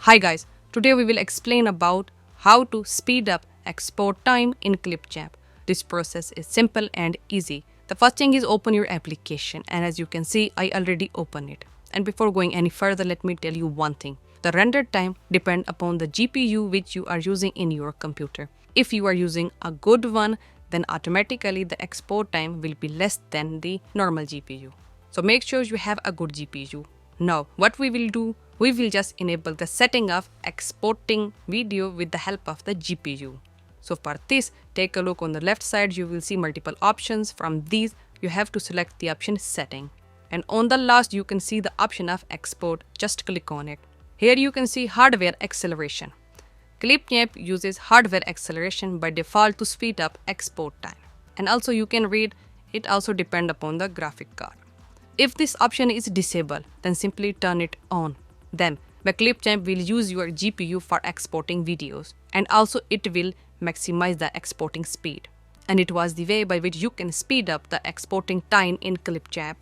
Hi guys, today we will explain about how to speed up export time in Clipchamp. This process is simple and easy. The first thing is open your application, and as you can see I already opened it. And before going any further, let me tell you one thing. The render time depends upon the GPU which you are using in your computer. If you are using a good one, then automatically the export time will be less than the normal GPU. So make sure you have a good GPU. Now, what we will do, we will just enable the setting of exporting video with the help of the GPU. So for this, take a look on the left side, you will see multiple options. From these, you have to select the option setting. And on the last, you can see the option of export. Just click on it. Here you can see hardware acceleration. Clipchamp uses hardware acceleration by default to speed up export time. And also you can read, it also depends upon the graphic card. If this option is disabled, then simply turn it on. Then, the Clipchamp will use your GPU for exporting videos, and also it will maximize the exporting speed. And it was the way by which you can speed up the exporting time in Clipchamp.